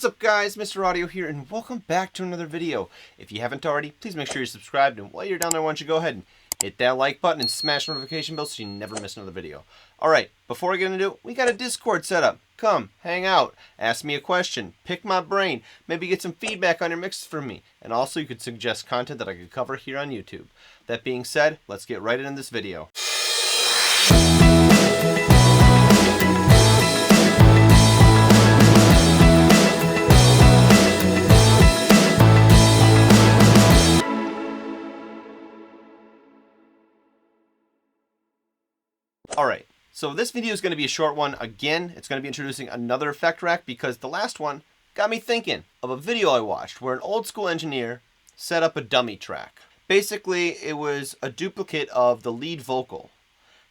What's up guys, Mr. Audio here, and welcome back to another video. If you haven't already, please make sure you're subscribed, and while you're down there, why don't you go ahead and hit that like button and smash the notification bell so you never miss another video. Alright, before we get into it, we got a Discord set up. Come, hang out, ask me a question, pick my brain, maybe get some feedback on your mixes from me, and also you could suggest content that I could cover here on YouTube. That being said, let's get right into this video. Alright, so this video is going to be a short one. Again, it's going to be introducing another effect rack because the last one got me thinking of a video I watched where an old school engineer set up a dummy track. Basically, it was a duplicate of the lead vocal.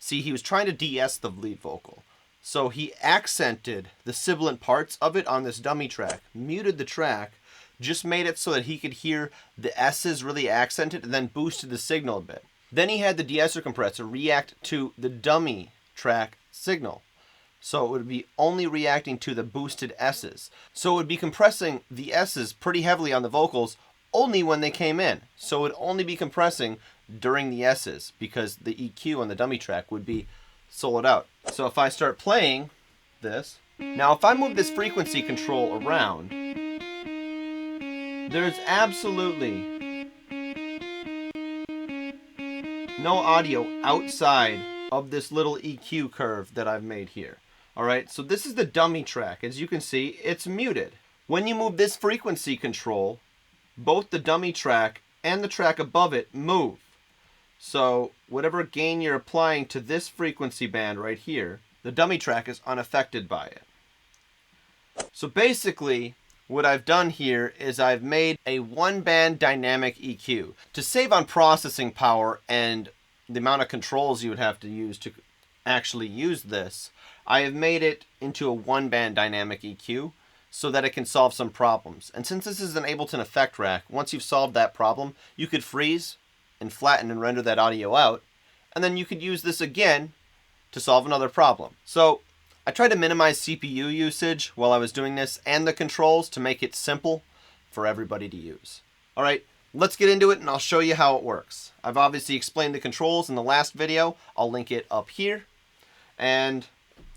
See, he was trying to de-ess the lead vocal. So he accented the sibilant parts of it on this dummy track, muted the track, just made it so that he could hear the S's really accented, and then boosted the signal a bit. Then he had the de-esser compressor react to the dummy track signal. So it would be only reacting to the boosted S's. So it would be compressing the S's pretty heavily on the vocals only when they came in. So it would only be compressing during the S's because the EQ on the dummy track would be soloed out. So if I start playing this, now if I move this frequency control around, there's absolutely no audio outside of this little EQ curve that I've made here. Alright, so this is the dummy track. As you can see, it's muted. When you move this frequency control, both the dummy track and the track above it move. So whatever gain you're applying to this frequency band right here, the dummy track is unaffected by it. So basically, what I've done here is I've made a one-band dynamic EQ. To save on processing power and the amount of controls you would have to use to actually use this, I have made it into a one-band dynamic EQ so that it can solve some problems. And since this is an Ableton effect rack, once you've solved that problem, you could freeze and flatten and render that audio out, and then you could use this again to solve another problem. So I tried to minimize CPU usage while I was doing this and the controls to make it simple for everybody to use. Alright, let's get into it and I'll show you how it works. I've obviously explained the controls in the last video. I'll link it up here. And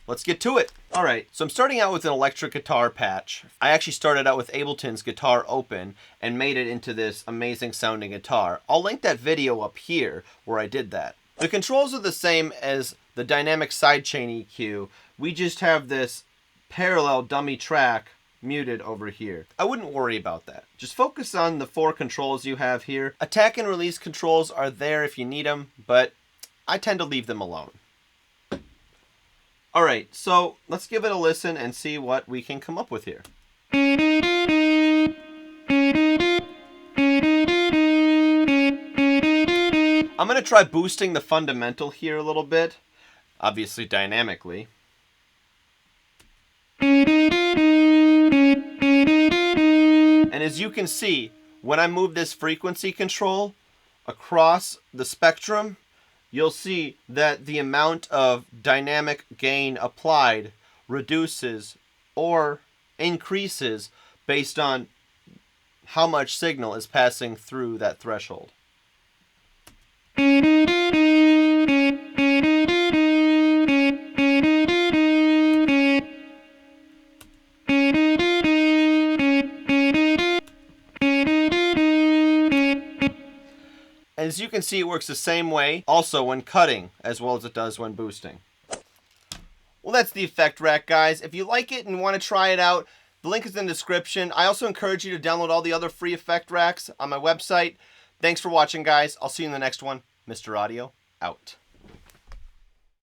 let's get to it. Alright, so I'm starting out with an electric guitar patch. I actually started out with Ableton's Guitar Open and made it into this amazing sounding guitar. I'll link that video up here where I did that. The controls are the same as the dynamic sidechain EQ. We just have this parallel dummy track muted over here. I wouldn't worry about that. Just focus on the four controls you have here. Attack and release controls are there if you need them, but I tend to leave them alone. Alright, so let's give it a listen and see what we can come up with here. I'm going to try boosting the fundamental here a little bit, obviously dynamically. And as you can see, when I move this frequency control across the spectrum, you'll see that the amount of dynamic gain applied reduces or increases based on how much signal is passing through that threshold. As you can see, it works the same way also when cutting as well as it does when boosting. Well, that's the effect rack, guys. If you like it and want to try it out, the link is in the description. I also encourage you to download all the other free effect racks on my website. Thanks for watching, guys. I'll see you in the next one. Mr. Audio, out.